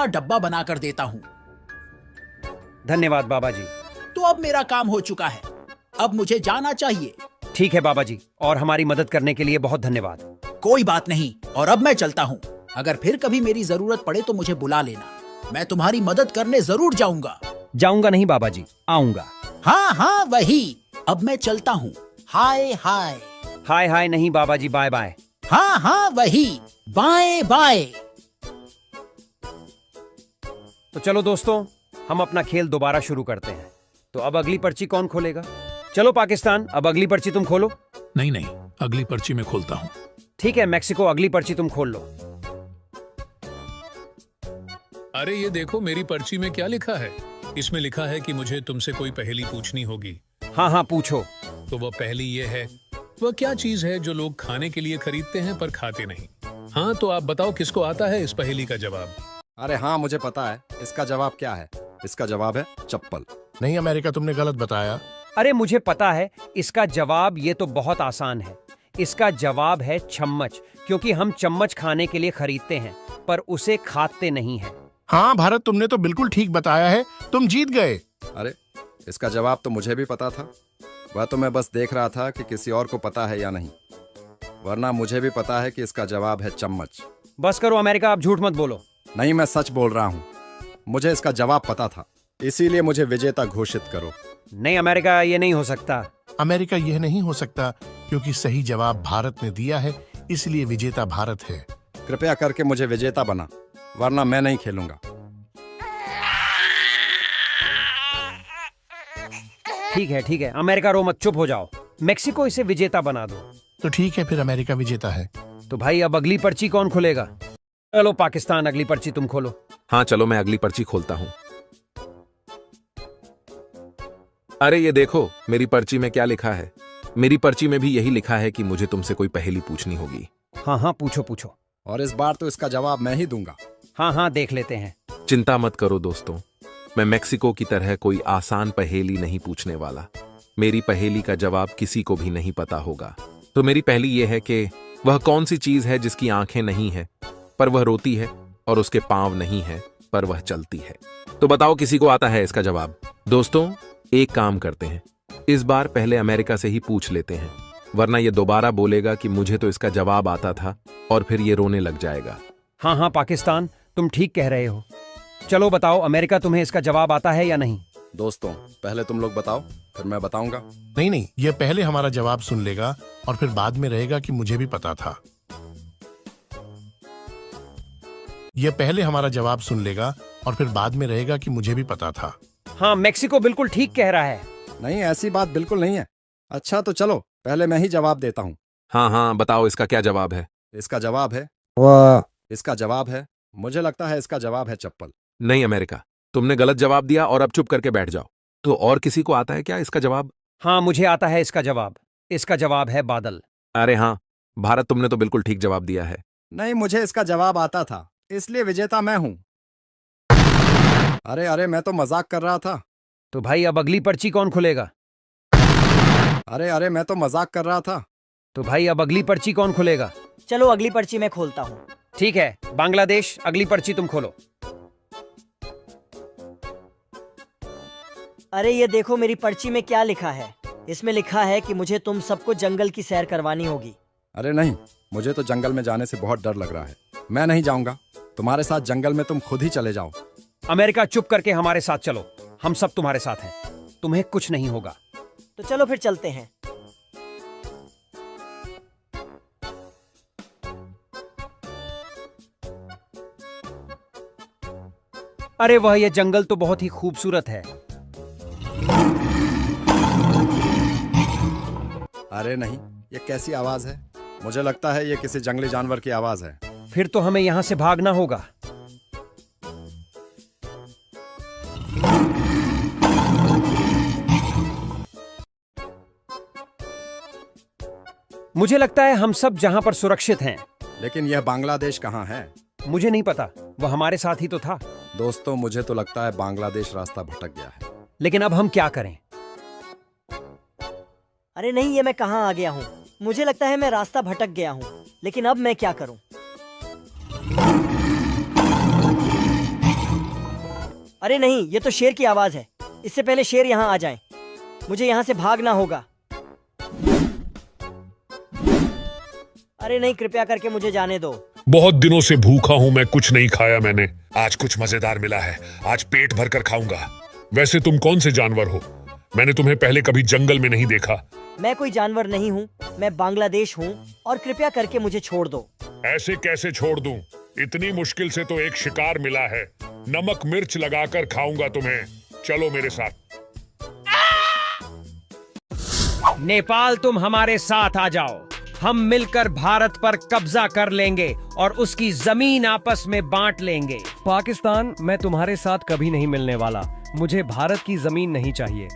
डब्बा बनाकर देता हूँ। धन्यवाद बाबा जी। तो अब मेरा काम हो चुका है, अब मुझे जाना चाहिए। ठीक है बाबा जी, और हमारी मदद करने के लिए बहुत धन्यवाद। कोई बात नहीं, और अब मैं चलता हूँ। अगर फिर कभी मेरी जरूरत पड़े तो मुझे बुला लेना, मैं तुम्हारी मदद करने जरूर जाऊंगा। जाऊंगा नहीं बाबा जी, आऊंगा। हाँ हाँ वही, अब मैं चलता हूँ। हाय हाय। हाय हाय नहीं बाबा जी, बाय बाय। हाँ हाँ वही, बाय बाय। तो चलो दोस्तों, हम अपना खेल दोबारा शुरू करते हैं। तो अब अगली पर्ची कौन खोलेगा? चलो पाकिस्तान, अब अगली पर्ची तुम खोलो। नहीं नहीं, अगली पर्ची में खोलता हूँ। ठीक है मैक्सिको, अगली पर्ची तुम खोल लो। अरे ये देखो, मेरी पर्ची में क्या लिखा है। इसमें लिखा है कि मुझे तुमसे कोई पहेली पूछनी होगी। हाँ हाँ पूछो। तो वह पहेली ये है, वह क्या चीज है जो लोग खाने के लिए खरीदते हैं पर खाते नहीं। हाँ तो आप बताओ किसको आता है इस पहेली का जवाब। अरे हाँ मुझे पता है, इसका जवाब क्या है। इसका जवाब है चप्पल। नहीं अमेरिका, तुमने गलत बताया। अरे मुझे पता है इसका जवाब, ये तो बहुत आसान है। इसका जवाब है चम्मच, क्योंकि हम चम्मच खाने के लिए खरीदते हैं पर उसे खाते नहीं हैं। हाँ भारत, तुमने तो बिल्कुल ठीक बताया है, तुम जीत गए। अरे इसका जवाब तो मुझे भी पता था, वह तो मैं बस देख रहा था कि किसी और को पता है या नहीं, वरना मुझे भी पता है कि इसका जवाब है चम्मच। बस करो अमेरिका, आप झूठ मत बोलो। नहीं, मैं सच बोल रहा हूँ, मुझे इसका जवाब पता था, इसीलिए मुझे विजेता घोषित करो। नहीं अमेरिका, ये नहीं हो सकता। अमेरिका, यह नहीं हो सकता क्योंकि सही जवाब भारत ने दिया है, इसलिए विजेता भारत है। कृपया करके मुझे विजेता बना, वरना मैं नहीं खेलूंगा। ठीक है अमेरिका, रो मत, चुप हो जाओ। मेक्सिको इसे विजेता बना दो। तो ठीक है, फिर अमेरिका विजेता है। तो भाई अब अगली पर्ची कौन खोलेगा? चलो पाकिस्तान, अगली पर्ची तुम खोलो। हाँ चलो, मैं अगली पर्ची खोलता हूँ। अरे ये देखो, मेरी पर्ची में क्या लिखा है। मेरी पर्ची में भी यही लिखा है कि मुझे तुमसे कोई पहेली पूछनी होगी। हाँ हाँ पूछो पूछो। और इस बार तो इसका जवाब मैं ही दूंगा। हाँ हाँ देख लेते हैं। चिंता मत करो दोस्तों, मैं मेक्सिको की तरह कोई आसान पहेली नहीं पूछने वाला। मेरी पहेली का जवाब किसी को भी नहीं पता होगा। तो मेरी पहेली यह है कि वह कौन सी चीज है जिसकी आंखें नहीं है पर वह रोती है, और उसके पांव नहीं है पर वह चलती है। तो बताओ किसी को आता है इसका जवाब? दोस्तों एक काम करते हैं, इस बार पहले अमेरिका से ही पूछ लेते हैं, वरना ये दोबारा बोलेगा कि मुझे तो इसका जवाब आता था, और फिर ये रोने लग जाएगा। हाँ हाँ पाकिस्तान, तुम ठीक कह रहे हो। चलो बताओ अमेरिका, तुम्हें इसका जवाब आता है या नहीं? दोस्तों पहले तुम लोग बताओ, फिर मैं बताऊंगा। नहीं नहीं, यह पहले हमारा जवाब सुन लेगा और फिर बाद में रहेगा कि मुझे भी पता था। यह पहले हमारा जवाब सुन लेगा और फिर बाद में रहेगा कि मुझे भी पता था। हाँ मेक्सिको बिल्कुल ठीक कह रहा है। नहीं, ऐसी बात बिल्कुल नहीं है। अच्छा तो चलो पहले मैं ही जवाब देता हूँ। हाँ हाँ बताओ, इसका क्या जवाब है? इसका जवाब है इसका जवाब है, मुझे लगता है इसका जवाब है चप्पल। नहीं अमेरिका, तुमने गलत जवाब दिया और अब चुप करके बैठ जाओ। तो और किसी को आता है क्या इसका जवाब? हाँ मुझे आता है इसका जवाब। इसका जवाब है बादल। अरे हाँ भारत, तुमने तो बिल्कुल ठीक जवाब दिया है। नहीं, मुझे इसका जवाब आता था, इसलिए विजेता मैं हूँ। अरे अरे, मैं तो मजाक कर रहा था। तो भाई अब अगली पर्ची कौन खुलेगा? अरे अरे, मैं तो मजाक कर रहा था। तो भाई अब अगली पर्ची कौन खुलेगा? चलो अगली पर्ची मैं खोलता हूँ। ठीक है बांग्लादेश, अगली पर्ची तुम खोलो। अरे ये देखो, मेरी पर्ची में क्या लिखा है। इसमें लिखा है कि मुझे तुम सबको जंगल की सैर करवानी होगी। अरे नहीं, मुझे तो जंगल में जाने से बहुत डर लग रहा है, मैं नहीं जाऊंगा। तुम्हारे साथ जंगल में तुम खुद ही चले जाओ। अमेरिका चुप करके हमारे साथ चलो, हम सब तुम्हारे साथ हैं, तुम्हें कुछ नहीं होगा। तो चलो फिर चलते हैं। अरे वह, ये जंगल तो बहुत ही खूबसूरत है। अरे नहीं, ये कैसी आवाज है? मुझे लगता है ये किसी जंगली जानवर की आवाज है। फिर तो हमें यहां से भागना होगा। मुझे लगता है हम सब जहां पर सुरक्षित हैं। लेकिन यह बांग्लादेश कहाँ है? मुझे नहीं पता, वह हमारे साथ ही तो था। दोस्तों मुझे तो लगता है बांग्लादेश रास्ता भटक गया है। लेकिन अब हम क्या करें? अरे नहीं, ये मैं कहाँ आ गया हूँ? मुझे लगता है मैं रास्ता भटक गया हूँ, लेकिन अब मैं क्या करूँ? अरे नहीं, ये तो शेर की आवाज है। इससे पहले शेर यहाँ आ जाएं। मुझे यहाँ से भागना होगा। अरे नहीं, कृपया करके मुझे जाने दो। बहुत दिनों से भूखा हूँ मैं, कुछ नहीं खाया मैंने। आज कुछ मजेदार मिला है, आज पेट भरकर खाऊंगा। वैसे तुम कौन से जानवर हो? मैंने तुम्हें पहले कभी जंगल में नहीं देखा। मैं कोई जानवर नहीं हूँ, मैं बांग्लादेश हूँ और कृपया करके मुझे छोड़ दो। ऐसे कैसे छोड़ दूं? इतनी मुश्किल से तो एक शिकार मिला है। नमक मिर्च लगाकर खाऊंगा तुम्हें। चलो मेरे साथ। नेपाल, तुम हमारे साथ आ जाओ। हम मिलकर भारत पर कब्जा कर लेंगे और उसकी जमीन आपस में बांट लेंगे। पाकिस्तान, मैं तुम्हारे साथ कभी नहीं मिलने वाला। मुझे भारत की जमीन नहीं चाहिए।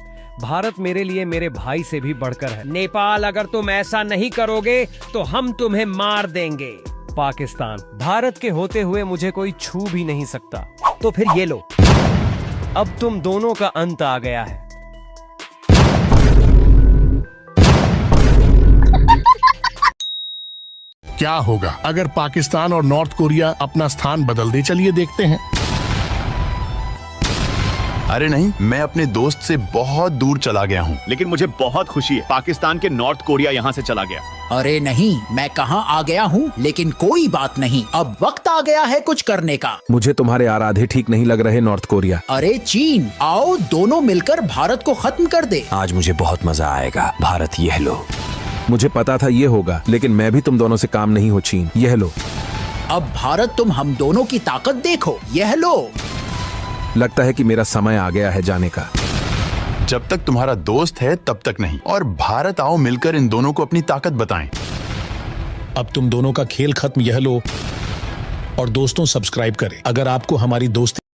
भारत मेरे लिए मेरे भाई से भी बढ़कर है। नेपाल, अगर तुम ऐसा नहीं करोगे तो हम तुम्हें मार देंगे। पाकिस्तान, भारत के होते हुए मुझे कोई छू भी नहीं सकता। तो फिर ये लो। अब तुम दोनों का अंत आ गया है। क्या होगा अगर पाकिस्तान और नॉर्थ कोरिया अपना स्थान बदल दे? चलिए देखते हैं। अरे नहीं, मैं अपने दोस्त से बहुत दूर चला गया हूँ। लेकिन मुझे बहुत खुशी है, पाकिस्तान के नॉर्थ कोरिया यहाँ से चला गया। अरे नहीं, मैं कहाँ आ गया हूँ, लेकिन कोई बात नहीं, अब वक्त आ गया है कुछ करने का। मुझे तुम्हारे आराधे ठीक नहीं लग रहे नॉर्थ कोरिया। अरे चीन, आओ दोनों मिलकर भारत को खत्म कर दे। आज मुझे बहुत मजा आएगा। भारत, यह लो। मुझे पता था ये होगा, लेकिन मैं भी तुम दोनों से काम नहीं हो चीन। यह लो। अब भारत, तुम हम दोनों की ताकत देखो। यह लो। लगता है कि मेरा समय आ गया है जाने का। जब तक तुम्हारा दोस्त है तब तक नहीं। और भारत, आओ मिलकर इन दोनों को अपनी ताकत बताएं। अब तुम दोनों का खेल खत्म। यह लो। और दोस्तों, सब्सक्राइब करें अगर आपको हमारी दोस्ती